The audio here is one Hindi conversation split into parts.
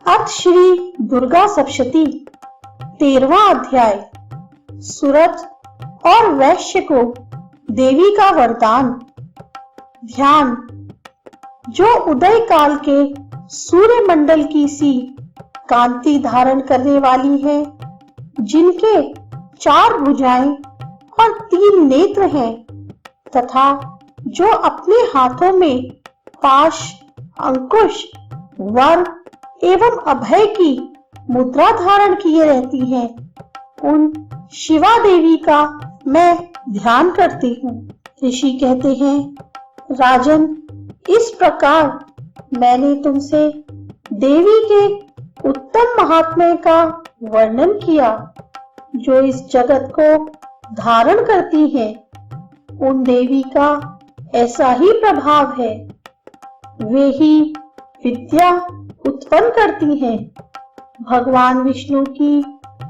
अर्थ श्री दुर्गा सप्तशती 13वां अध्याय। सुरथ और वैश्य को देवी का वरदान। ध्यान। जो उदय काल के सूर्य मंडल की सी कांति धारण करने वाली है, जिनके 4 भुजाएं और 3 नेत्र हैं, तथा जो अपने हाथों में पाश, अंकुश, वर एवं अभय की मुद्रा धारण किए रहती हैं, उन शिवा देवी का मैं ध्यान करती हूँ। ऋषि कहते हैं, राजन, इस प्रकार मैंने तुमसे देवी के उत्तम महात्म्य का वर्णन किया, जो इस जगत को धारण करती हैं। उन देवी का ऐसा ही प्रभाव है। वे ही विद्या उत्पन्न करती हैं। भगवान विष्णु की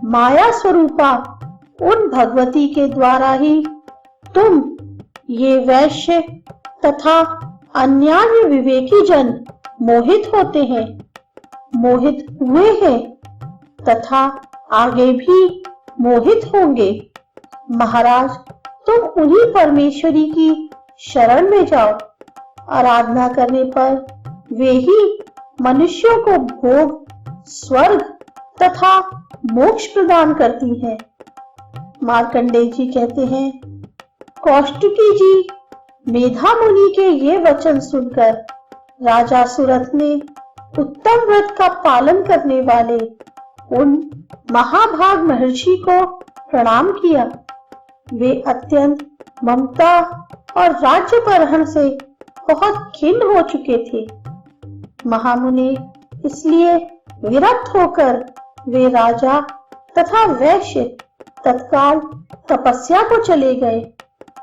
माया स्वरूपा उन भगवती के द्वारा ही तुम ये वैश्य तथा अन्यान्य विवेकी जन मोहित होते हैं, मोहित हुए हैं तथा आगे भी मोहित होंगे। महाराज, तुम उन्हीं परमेश्वरी की शरण में जाओ। आराधना करने पर वे ही मनुष्यों को भोग, स्वर्ग तथा मोक्ष प्रदान करती हैं। मार्कंडेय जी कहते हैं, कौष्टुकी जी मेधा मुनि के ये वचन सुनकर राजा सुरथ ने उत्तम व्रत का पालन करने वाले उन महाभाग महर्षि को प्रणाम किया। वे अत्यंत ममता और राज्य परहन से बहुत खिन्न हो चुके थे। महामुनि इसलिए विरक्त होकर वे राजा तथा वैश्य तत्काल तपस्या को चले गए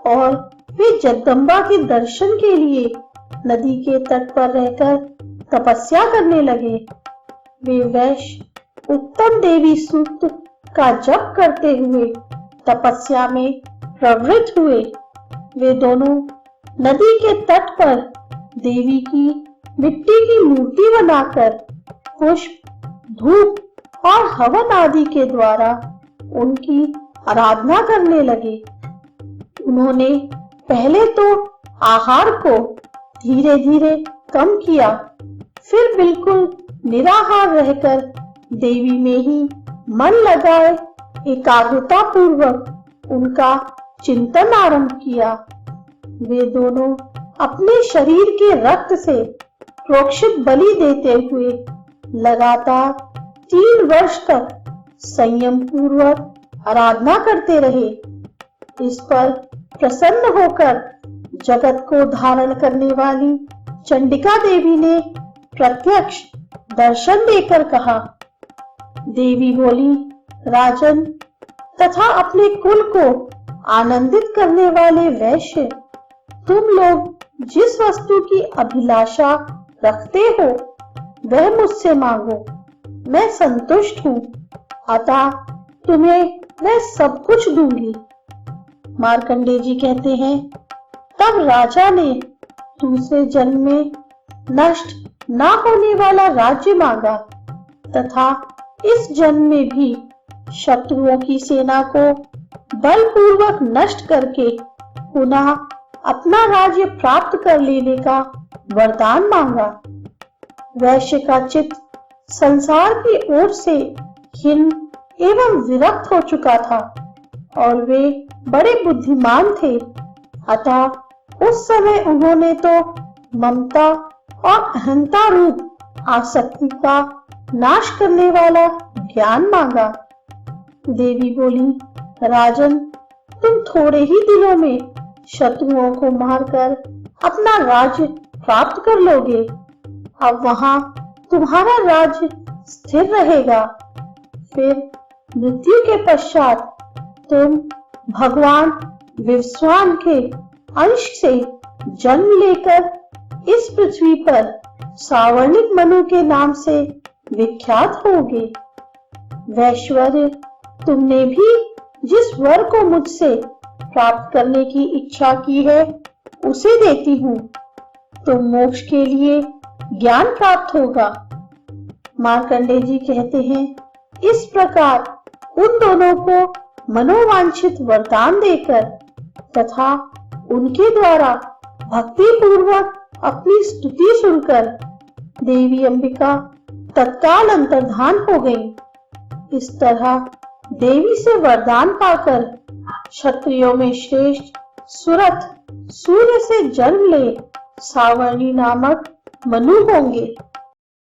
और वे जगदम्बा के दर्शन के लिए नदी के तट पर रहकर तपस्या करने लगे। वे वैश्य उत्तम देवी सूक्त का जप करते हुए तपस्या में प्रवृत्त हुए। वे दोनों नदी के तट पर देवी की मिट्टी की मूर्ति बनाकर पुष्प, धूप और हवन आदि के द्वारा उनकी आराधना करने लगे। उन्होंने पहले तो आहार को धीरे धीरे कम किया, फिर बिल्कुल निराहार रहकर देवी में ही मन लगाए एकाग्रता पूर्वक उनका चिंतन आरंभ किया। वे दोनों अपने शरीर के रक्त से प्रोक्षित बलि देते हुए लगातार 3 वर्ष तक संयम पूर्वक आराधना करते रहे। इस पर प्रसन्न होकर जगत को धारण करने वाली चंडिका देवी ने प्रत्यक्ष दर्शन देकर कहा। देवी बोली, राजन तथा अपने कुल को आनंदित करने वाले वैश्य, तुम लोग जिस वस्तु की अभिलाषा रखते हो वह मुझसे मांगो, मैं संतुष्ट हूँ, अतः तुम्हें मैं सब कुछ दूंगी। मार्कंडेय जी कहते हैं, तब राजा ने दूसरे जन्म में नष्ट न होने वाला राज्य मांगा तथा इस जन्म में भी शत्रुओं की सेना को बलपूर्वक नष्ट करके पुनः अपना राज्य प्राप्त कर लेने का वरदान मांगा। वैश्य का चित्त संसार की ओर से खिन्न एवं विरक्त हो चुका था और वे बड़े बुद्धिमान थे, अतः उस समय उन्होंने तो ममता और अहंता रूप आसक्ति का नाश करने वाला ज्ञान मांगा। देवी बोली, राजन, तुम थोड़े ही दिनों में शत्रुओं को मारकर अपना राज्य प्राप्त कर लोगे। अब वहां तुम्हारा राज्य स्थिर रहेगा। फिर मृत्यु के पश्चात तुम भगवान विवस्वान के अंश से जन्म लेकर इस पृथ्वी पर सावर्णिक मनु के नाम से विख्यात होगे। वैश्वर्य, तुमने भी जिस वर को मुझसे प्राप्त करने की इच्छा की है उसे देती हूँ। तुम मोक्ष के लिए ज्ञान प्राप्त होगा। मार्कंडेय जी कहते हैं, इस प्रकार उन दोनों को मनोवांछित वरदान देकर तथा उनके द्वारा भक्ति पूर्वक अपनी स्तुति सुनकर देवी अंबिका तत्काल अंतर्धान हो गई। इस तरह देवी से वरदान पाकर क्षत्रियों में श्रेष्ठ सुरथ सूर्य से जन्म ले सावर्णी नामक मनु होंगे।